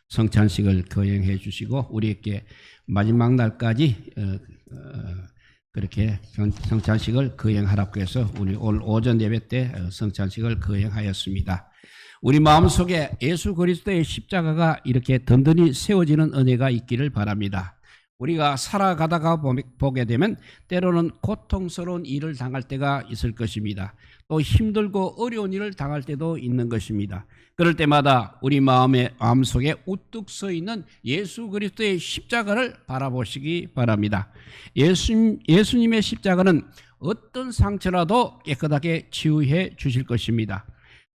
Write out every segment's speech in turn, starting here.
성찬식을 거행해 주시고 우리에게 마지막 날까지 그렇게 성찬식을 거행하라고 해서 우리 오늘 오전 예배 때 성찬식을 거행하였습니다. 우리 마음속에 예수 그리스도의 십자가가 이렇게 든든히 세워지는 은혜가 있기를 바랍니다. 우리가 살아가다가 보게 되면 때로는 고통스러운 일을 당할 때가 있을 것입니다. 또 힘들고 어려운 일을 당할 때도 있는 것입니다. 그럴 때마다 우리 마음속에 우뚝 서 있는 예수 그리스도의 십자가를 바라보시기 바랍니다. 예수님의 십자가는 어떤 상처라도 깨끗하게 치유해 주실 것입니다.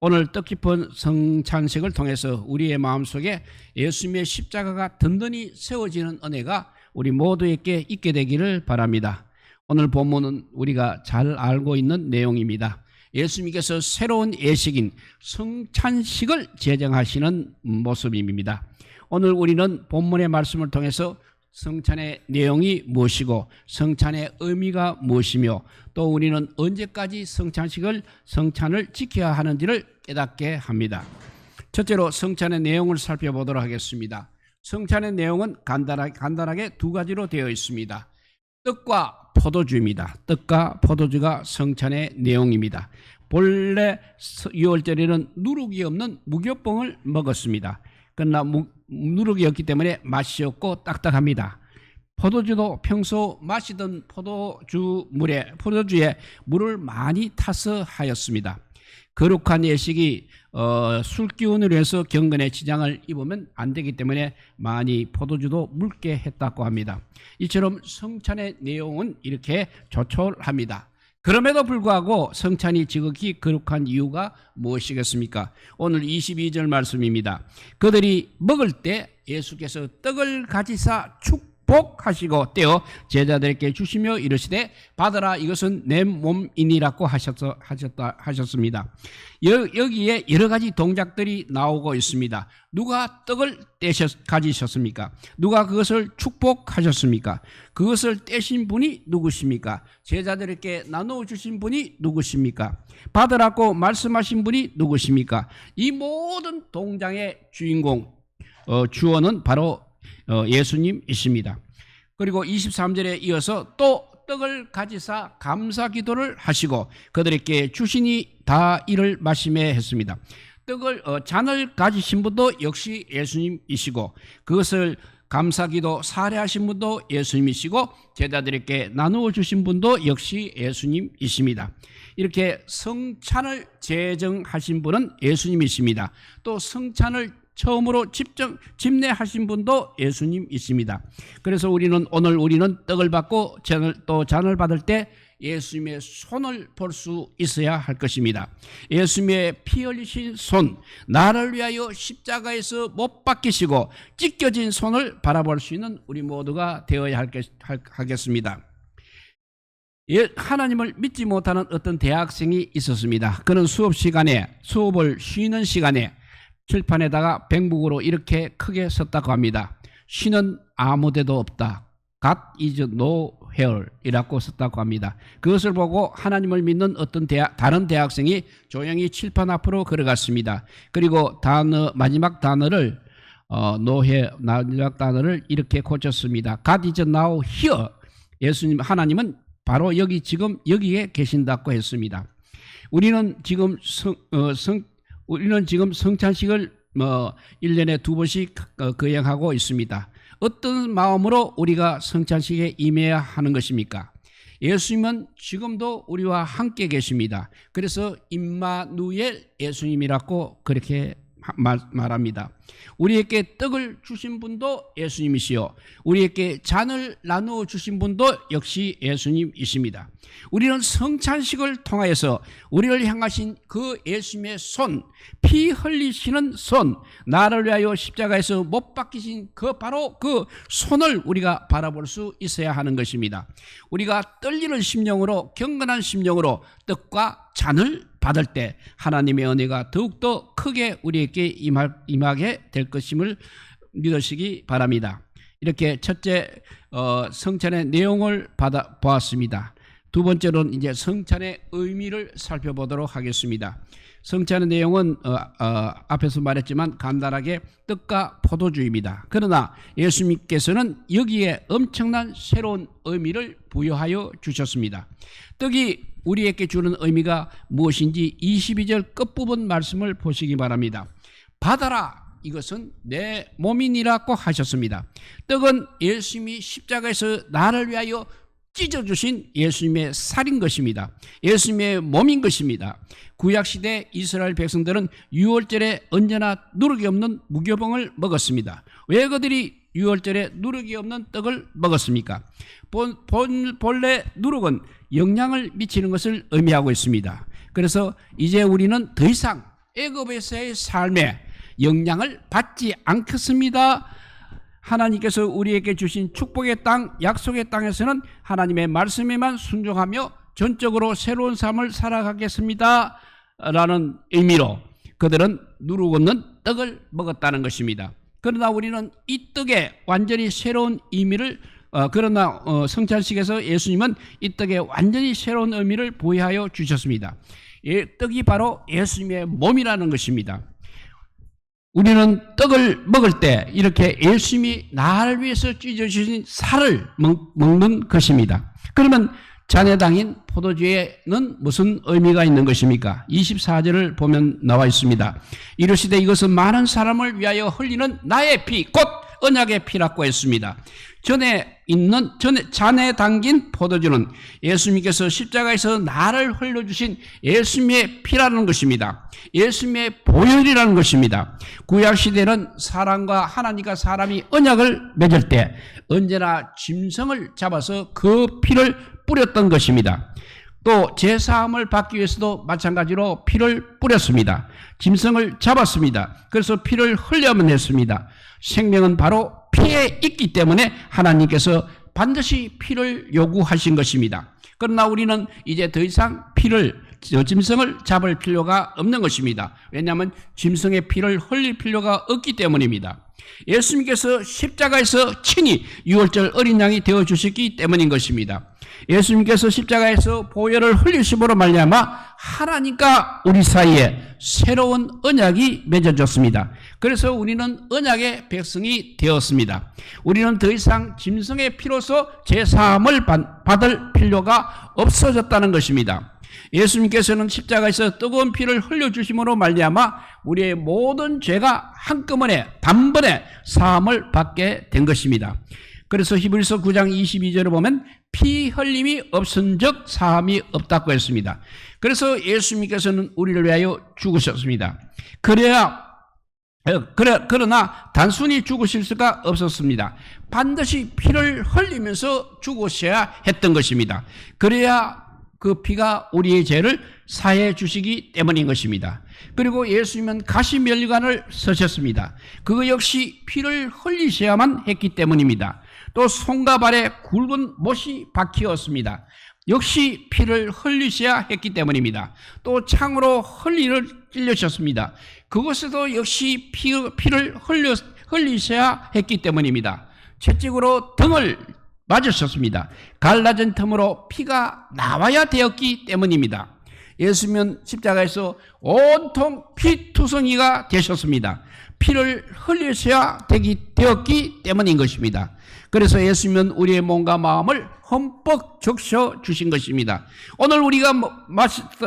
오늘 뜻깊은 성찬식을 통해서 우리의 마음속에 예수님의 십자가가 든든히 세워지는 은혜가 우리 모두에게 있게 되기를 바랍니다. 오늘 본문은 우리가 잘 알고 있는 내용입니다. 예수님께서 새로운 예식인 성찬식을 제정하시는 모습입니다. 오늘 우리는 본문의 말씀을 통해서 성찬의 내용이 무엇이고 성찬의 의미가 무엇이며 또 우리는 언제까지 성찬을 지켜야 하는지를 깨닫게 합니다. 첫째로 성찬의 내용을 살펴보도록 하겠습니다. 성찬의 내용은 간단하게 두 가지로 되어 있습니다. 떡과 포도주입니다. 떡과 포도주가 성찬의 내용입니다. 본래 유월절에는 누룩이 없는 무교병을 먹었습니다. 그러나 누룩이 없기 때문에 맛이 없고 딱딱합니다. 포도주도 평소 마시던 포도주에 물을 많이 타서 하였습니다. 거룩한 예식이 술기운으로 해서 경건의 지장을 입으면 안 되기 때문에 많이 포도주도 묽게 했다고 합니다. 이처럼 성찬의 내용은 이렇게 조촐합니다. 그럼에도 불구하고 성찬이 지극히 거룩한 이유가 무엇이겠습니까? 오늘 22절 말씀입니다. 그들이 먹을 때 예수께서 떡을 가지사 축복하시고 떼어 제자들에게 주시며 이르시되 받으라 이것은 내 몸이니라고 하셨습니다. 여기에 여러 가지 동작들이 나오고 있습니다. 누가 떡을 가지셨습니까? 누가 그것을 축복하셨습니까? 그것을 떼신 분이 누구십니까? 제자들에게 나누어 주신 분이 누구십니까? 받으라고 말씀하신 분이 누구십니까? 이 모든 동작의 주인공 주어는 바로 예수님이십니다. 그리고 23절에 이어서 또 떡을 가지사 감사 기도를 하시고 그들에게 주시니 다 이를 마시매 했습니다. 잔을 가지신 분도 역시 예수님이시고 그것을 감사기도 사례하신 분도 예수님이시고 제자들에게 나누어 주신 분도 역시 예수님이십니다. 이렇게 성찬을 제정하신 분은 예수님이십니다. 또 성찬을 처음으로 집례하신 분도 예수님이십니다. 그래서 오늘 우리는 떡을 받고 잔을 받을 때 예수님의 손을 볼 수 있어야 할 것입니다. 예수님의 피 흘리신 손, 나를 위하여 십자가에서 못 박히시고 찢겨진 손을 바라볼 수 있는 우리 모두가 되어야 하겠습니다. 하나님을 믿지 못하는 어떤 대학생이 있었습니다. 그는 수업을 쉬는 시간에 칠판에다가 백목으로 이렇게 크게 썼다고 합니다. 쉬는 아무 데도 없다. God is no here 이라고 썼다고 합니다. 그것을 보고 하나님을 믿는 어떤 다른 대학생이 조용히 칠판 앞으로 걸어갔습니다. 그리고 마지막 단어를 마지막 단어를 이렇게 고쳤습니다. God is now here. 하나님은 바로 여기에 계신다고 했습니다. 우리는 지금 성찬식을 1년에 2번씩 거행하고 있습니다. 어떤 마음으로 우리가 성찬식에 임해야 하는 것입니까? 예수님은 지금도 우리와 함께 계십니다. 그래서 임마누엘 예수님이라고 그렇게 말합니다. 우리에게 떡을 주신 분도 예수님이시요 우리에게 잔을 나누어 주신 분도 역시 예수님이십니다. 우리는 성찬식을 통하여서 우리를 향하신 그 예수님의 손, 피 흘리시는 손, 나를 위하여 십자가에서 못 박히신 바로 그 손을 우리가 바라볼 수 있어야 하는 것입니다. 우리가 떨리는 심령으로 경건한 심령으로 떡과 잔을 받을 때 하나님의 은혜가 더욱더 크게 우리에게 임하게 될 것임을 믿으시기 바랍니다. 이렇게 첫째 성찬의 내용을 보았습니다. 두 번째로는 이제 성찬의 의미를 살펴보도록 하겠습니다. 성찬의 내용은 앞에서 말했지만 간단하게 떡과 포도주입니다. 그러나 예수님께서는 여기에 엄청난 새로운 의미를 부여하여 주셨습니다. 떡이 우리에게 주는 의미가 무엇인지 22절 끝부분 말씀을 보시기 바랍니다. 받아라, 이것은 내 몸이니라고 하셨습니다. 떡은 예수님이 십자가에서 나를 위하여 찢어주신 예수님의 살인 것입니다. 예수님의 몸인 것입니다. 구약시대 이스라엘 백성들은 유월절에 언제나 누룩이 없는 무교병을 먹었습니다. 왜 그들이 유월절에 누룩이 없는 떡을 먹었습니까? 본래 누룩은 영향을 미치는 것을 의미하고 있습니다. 그래서 이제 우리는 더 이상 애굽에서의 삶에 영향을 받지 않겠습니다. 하나님께서 우리에게 주신 축복의 땅, 약속의 땅에서는 하나님의 말씀에만 순종하며 전적으로 새로운 삶을 살아가겠습니다 라는 의미로 그들은 누룩 없는 떡을 먹었다는 것입니다. 그러나 우리는 이 떡에 완전히 새로운 의미를 그러나 성찬식에서 예수님은 이 떡에 완전히 새로운 의미를 부여하여 주셨습니다. 떡이 바로 예수님의 몸이라는 것입니다. 우리는 떡을 먹을 때 이렇게 예수님이 나를 위해서 찢어주신 살을 먹는 것입니다. 그러면 잔해당인 포도주에는 무슨 의미가 있는 것입니까? 24절을 보면 나와 있습니다. 이르시되 이것은 많은 사람을 위하여 흘리는 나의 피, 곧 언약의 피라고 했습니다. 전에 잔에 담긴 포도주는 예수님께서 십자가에서 나를 흘려주신 예수님의 피라는 것입니다. 예수님의 보혈이라는 것입니다. 구약시대는 사람과 하나님과 사람이 언약을 맺을 때 언제나 짐승을 잡아서 그 피를 뿌렸던 것입니다. 또 제사함을 받기 위해서도 마찬가지로 피를 뿌렸습니다. 짐승을 잡았습니다. 그래서 피를 흘려야만 했습니다. 생명은 바로 피에 있기 때문에 하나님께서 반드시 피를 요구하신 것입니다. 그러나 우리는 이제 더 이상 짐승을 잡을 필요가 없는 것입니다. 왜냐하면 짐승의 피를 흘릴 필요가 없기 때문입니다. 예수님께서 십자가에서 친히 유월절 어린 양이 되어주셨기 때문인 것입니다. 예수님께서 십자가에서 보혈을 흘리심으로 말미암아 하나님과 우리 사이에 새로운 언약이 맺어졌습니다. 그래서 우리는 언약의 백성이 되었습니다. 우리는 더 이상 짐승의 피로서 제사함을 받을 필요가 없어졌다는 것입니다. 예수님께서는 십자가에서 뜨거운 피를 흘려주심으로 말미암아 우리의 모든 죄가 한꺼번에 단번에 사함을 받게 된 것입니다. 그래서 히브리서 9장 22절을 보면 피 흘림이 없은즉 사함이 없다고 했습니다. 그래서 예수님께서는 우리를 위하여 죽으셨습니다. 그러나 단순히 죽으실 수가 없었습니다. 반드시 피를 흘리면서 죽으셔야 했던 것입니다. 그래야 그 피가 우리의 죄를 사해 주시기 때문인 것입니다. 그리고 예수님은 가시면류관을 쓰셨습니다. 그거 역시 피를 흘리셔야만 했기 때문입니다. 또 손과 발에 굵은 못이 박히었습니다. 역시 피를 흘리셔야 했기 때문입니다. 또 창으로 찔려셨습니다. 그것에도 역시 피를 흘리셔야 했기 때문입니다. 채찍으로 등을 맞으셨습니다. 갈라진 틈으로 피가 나와야 되었기 때문입니다. 예수님은 십자가에서 온통 피투성이가 되셨습니다. 피를 흘리셔야 되었기 때문인 것입니다. 그래서 예수님은 우리의 몸과 마음을 흠뻑 적셔 주신 것입니다. 오늘 우리가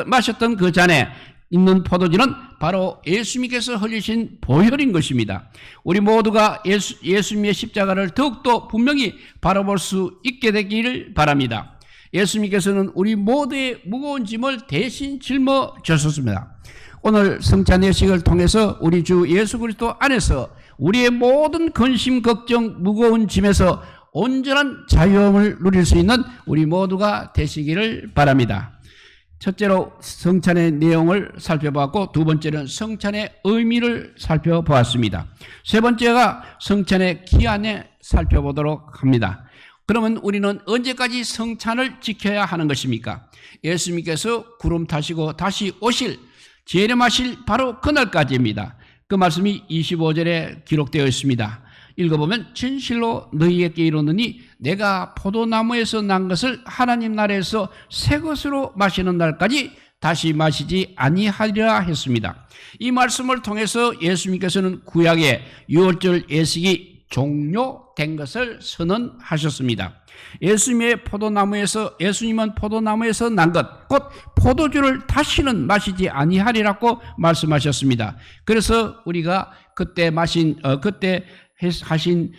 마셨던 그 잔에 있는 포도주는 바로 예수님께서 흘리신 보혈인 것입니다. 우리 모두가 예수님의 십자가를 더욱더 분명히 바라볼 수 있게 되기를 바랍니다. 예수님께서는 우리 모두의 무거운 짐을 대신 짊어 주셨습니다. 오늘 성찬 예식을 통해서 우리 주 예수 그리스도 안에서 우리의 모든 근심, 걱정, 무거운 짐에서 온전한 자유함을 누릴 수 있는 우리 모두가 되시기를 바랍니다. 첫째로 성찬의 내용을 살펴보았고, 두 번째는 성찬의 의미를 살펴보았습니다. 세 번째가 성찬의 기한에 살펴보도록 합니다. 그러면 우리는 언제까지 성찬을 지켜야 하는 것입니까? 예수님께서 구름 타시고 다시 재림하실 바로 그날까지입니다. 그 말씀이 25절에 기록되어 있습니다. 읽어보면 진실로 너희에게 이르노니 내가 포도나무에서 난 것을 하나님 나라에서 새 것으로 마시는 날까지 다시 마시지 아니하리라 했습니다. 이 말씀을 통해서 예수님께서는 구약의 유월절 예식이 종료된 것을 선언하셨습니다. 예수님은 포도나무에서 난 것, 곧 포도주를 다시는 마시지 아니하리라고 말씀하셨습니다. 그래서 우리가 그때 하신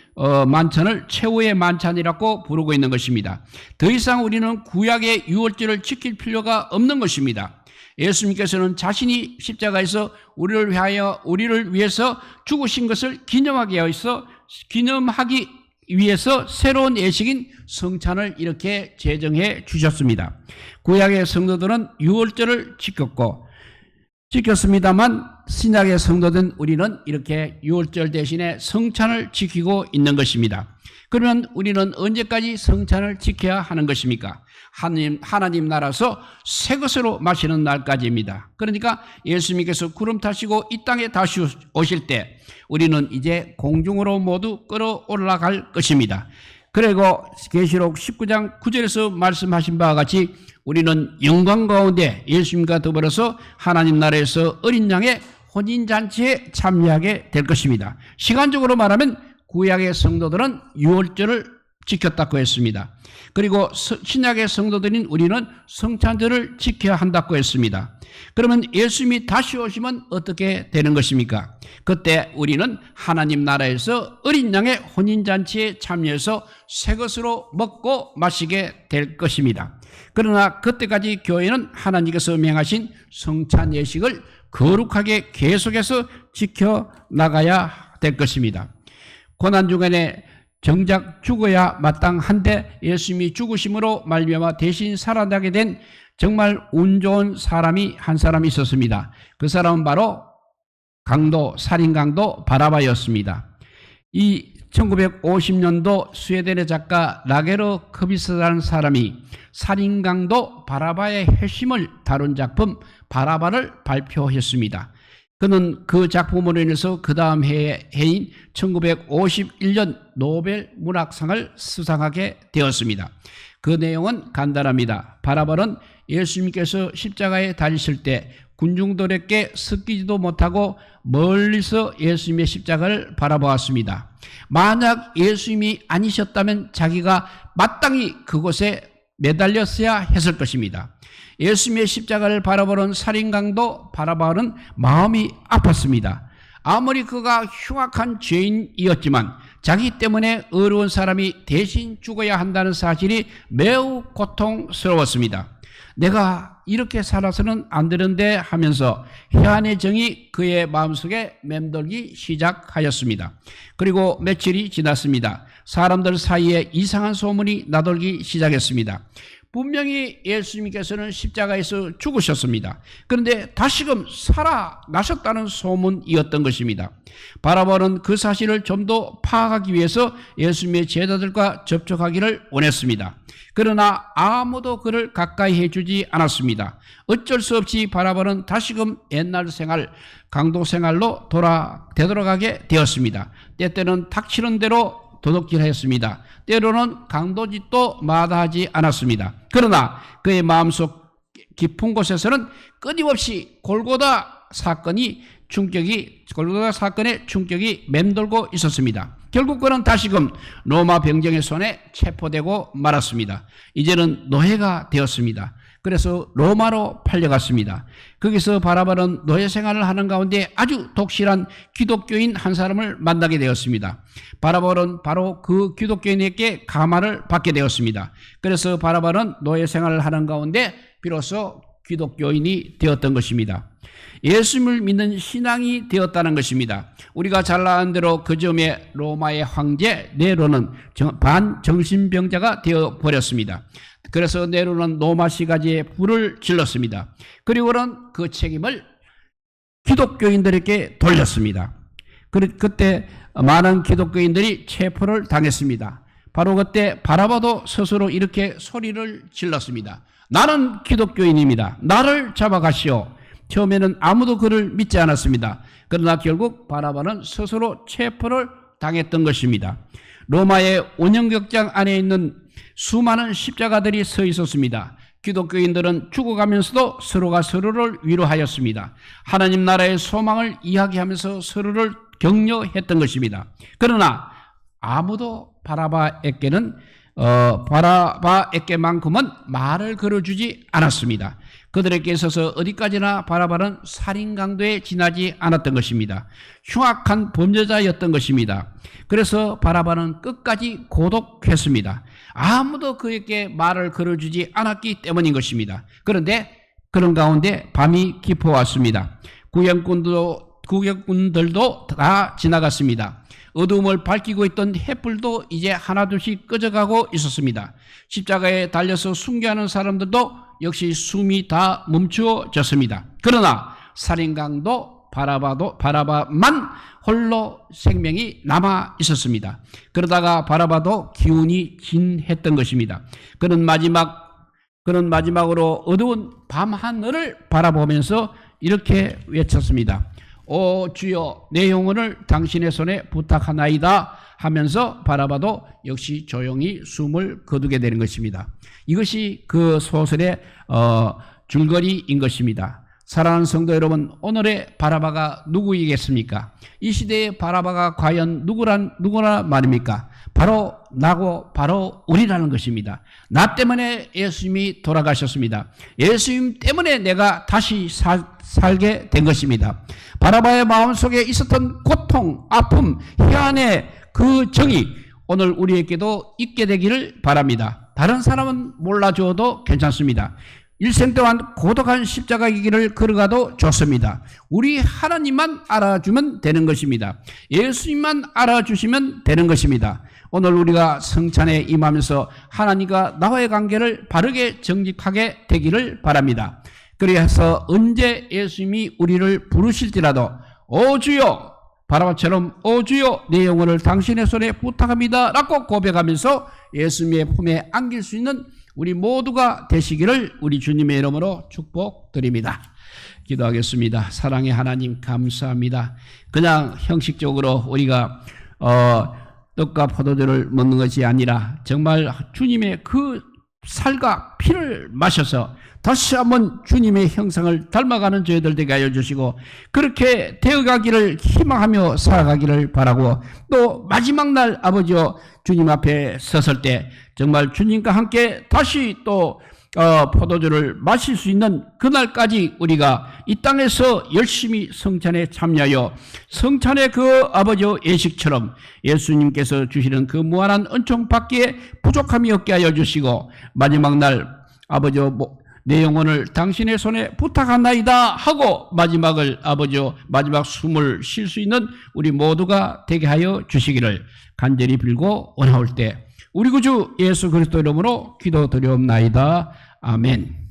만찬을 최후의 만찬이라고 부르고 있는 것입니다. 더 이상 우리는 구약의 유월절을 지킬 필요가 없는 것입니다. 예수님께서는 자신이 십자가에서 우리를 위해서 죽으신 것을 기념하기 위해서 새로운 예식인 성찬을 이렇게 제정해 주셨습니다. 구약의 성도들은 유월절을 지켰습니다만 신약의 성도된 우리는 이렇게 유월절 대신에 성찬을 지키고 있는 것입니다. 그러면 우리는 언제까지 성찬을 지켜야 하는 것입니까? 하나님 나라에서 새 것으로 마시는 날까지입니다. 그러니까 예수님께서 구름 타시고 이 땅에 다시 오실 때 우리는 이제 공중으로 모두 끌어올라갈 것입니다. 그리고 계시록 19장 9절에서 말씀하신 바와 같이 우리는 영광 가운데 예수님과 더불어서 하나님 나라에서 어린 양의 혼인잔치에 참여하게 될 것입니다. 시간적으로 말하면 구약의 성도들은 유월절을 지켰다고 했습니다. 그리고 신약의 성도들인 우리는 성찬절을 지켜야 한다고 했습니다. 그러면 예수님이 다시 오시면 어떻게 되는 것입니까? 그때 우리는 하나님 나라에서 어린 양의 혼인잔치에 참여해서 새 것으로 먹고 마시게 될 것입니다. 그러나 그때까지 교회는 하나님께서 명하신 성찬 예식을 거룩하게 계속해서 지켜나가야 될 것입니다. 고난주간에 정작 죽어야 마땅한데 예수님이 죽으심으로 말미암아 대신 살아나게 된 정말 운 좋은 사람이 한 사람이 있었습니다. 그 사람은 바로 살인 강도 바라바였습니다. 이 1950년도 스웨덴의 작가 라게르 커비스라는 사람이 살인 강도 바라바의 핵심을 다룬 작품 바라바를 발표했습니다. 그는 그 작품으로 인해서 그 다음 해인 1951년 노벨 문학상을 수상하게 되었습니다. 그 내용은 간단합니다. 바라바는 예수님께서 십자가에 달리실 때 군중들에게 섞이지도 못하고 멀리서 예수님의 십자가를 바라보았습니다. 만약 예수님이 아니셨다면 자기가 마땅히 그곳에 매달렸어야 했을 것입니다. 예수님의 십자가를 바라보는 살인강도 바라바는 마음이 아팠습니다. 아무리 그가 흉악한 죄인이었지만 자기 때문에 어려운 사람이 대신 죽어야 한다는 사실이 매우 고통스러웠습니다. 내가 이렇게 살아서는 안 되는데 하면서 해안의 정이 그의 마음속에 맴돌기 시작하였습니다. 그리고 며칠이 지났습니다. 사람들 사이에 이상한 소문이 나돌기 시작했습니다. 분명히 예수님께서는 십자가에서 죽으셨습니다. 그런데 다시금 살아나셨다는 소문이었던 것입니다. 바라바는 그 사실을 좀 더 파악하기 위해서 예수님의 제자들과 접촉하기를 원했습니다. 그러나 아무도 그를 가까이 해주지 않았습니다. 어쩔 수 없이 바라바는 다시금 옛날 생활, 강도 생활로 되돌아가게 되었습니다. 때때는 닥치는 대로 도둑질했습니다. 때로는 강도짓도 마다하지 않았습니다. 그러나 그의 마음속 깊은 곳에서는 끊임없이 골고다 사건의 충격이 맴돌고 있었습니다. 결국 그는 다시금 로마 병정의 손에 체포되고 말았습니다. 이제는 노예가 되었습니다. 그래서 로마로 팔려갔습니다. 거기서 바라바는 노예 생활을 하는 가운데 아주 독실한 기독교인 한 사람을 만나게 되었습니다. 바라바는 바로 그 기독교인에게 감화를 받게 되었습니다. 그래서 바라바는 노예 생활을 하는 가운데 비로소 기독교인이 되었던 것입니다. 예수님을 믿는 신앙이 되었다는 것입니다. 우리가 잘 아는 대로 그 즈음에 로마의 황제 네로는 반정신병자가 되어버렸습니다. 그래서 네로는 로마시가지에 불을 질렀습니다. 그리고는 그 책임을 기독교인들에게 돌렸습니다. 그때 많은 기독교인들이 체포를 당했습니다. 바로 그때 바라바도 스스로 이렇게 소리를 질렀습니다. 나는 기독교인입니다. 나를 잡아가시오. 처음에는 아무도 그를 믿지 않았습니다. 그러나 결국 바라바는 스스로 체포를 당했던 것입니다. 로마의 원형극장 안에 있는 수많은 십자가들이 서 있었습니다. 기독교인들은 죽어가면서도 서로가 서로를 위로하였습니다. 하나님 나라의 소망을 이야기하면서 서로를 격려했던 것입니다. 그러나 아무도 바라바에게만큼은 말을 걸어주지 않았습니다. 그들에게 있어서 어디까지나 바라바는 살인 강도에 지나지 않았던 것입니다. 흉악한 범죄자였던 것입니다. 그래서 바라바는 끝까지 고독했습니다. 아무도 그에게 말을 걸어주지 않았기 때문인 것입니다. 그런데 그런 가운데 밤이 깊어왔습니다. 구경꾼들도 다 지나갔습니다. 어두움을 밝히고 있던 횃불도 이제 하나둘씩 꺼져가고 있었습니다. 십자가에 달려서 순교하는 사람들도 역시 숨이 다 멈추어졌습니다. 그러나 살인강도 바라바만 홀로 생명이 남아 있었습니다. 그러다가 바라바도 기운이 진했던 것입니다. 그는 마지막으로 어두운 밤하늘을 바라보면서 이렇게 외쳤습니다. 오 주여, 내 영혼을 당신의 손에 부탁하나이다 하면서 바라바도 역시 조용히 숨을 거두게 되는 것입니다. 이것이 그 소설의 줄거리인 것입니다. 사랑하는 성도 여러분, 오늘의 바라바가 누구이겠습니까? 이 시대의 바라바가 과연 누구나 말입니까? 바로 나고 바로 우리라는 것입니다. 나 때문에 예수님이 돌아가셨습니다. 예수님 때문에 내가 다시 살게 된 것입니다. 바라바의 마음속에 있었던 고통, 아픔, 희한의 그 정이 오늘 우리에게도 있게 되기를 바랍니다. 다른 사람은 몰라줘도 괜찮습니다. 일생 동안 고독한 십자가의 길을 걸어가도 좋습니다. 우리 하나님만 알아주면 되는 것입니다. 예수님만 알아주시면 되는 것입니다. 오늘 우리가 성찬에 임하면서 하나님과 나와의 관계를 바르게 정직하게 되기를 바랍니다. 그래서 언제 예수님이 우리를 부르실지라도 오 주여, 바라바처럼 오 주여, 내 영혼을 당신의 손에 부탁합니다 라고 고백하면서 예수님의 품에 안길 수 있는 우리 모두가 되시기를 우리 주님의 이름으로 축복드립니다. 기도하겠습니다. 사랑의 하나님, 감사합니다. 그냥 형식적으로 우리가 떡과 포도주를 먹는 것이 아니라 정말 주님의 그 살과 피를 마셔서 다시 한번 주님의 형상을 닮아가는 저희들 되게 하여 주시고, 그렇게 되어가기를 희망하며 살아가기를 바라고, 또 마지막 날 아버지여 주님 앞에 섰을 때 정말 주님과 함께 다시 또 포도주를 마실 수 있는 그날까지 우리가 이 땅에서 열심히 성찬에 참여하여 성찬의 그 아버지의 예식처럼 예수님께서 주시는 그 무한한 은총 받기에 부족함이 없게 하여 주시고, 마지막 날 아버지여 내 영혼을 당신의 손에 부탁하나이다 하고 마지막 숨을 쉴 수 있는 우리 모두가 되게 하여 주시기를 간절히 빌고 원하올 때 우리 구주 예수 그리스도 이름으로 기도드리옵나이다. 아멘.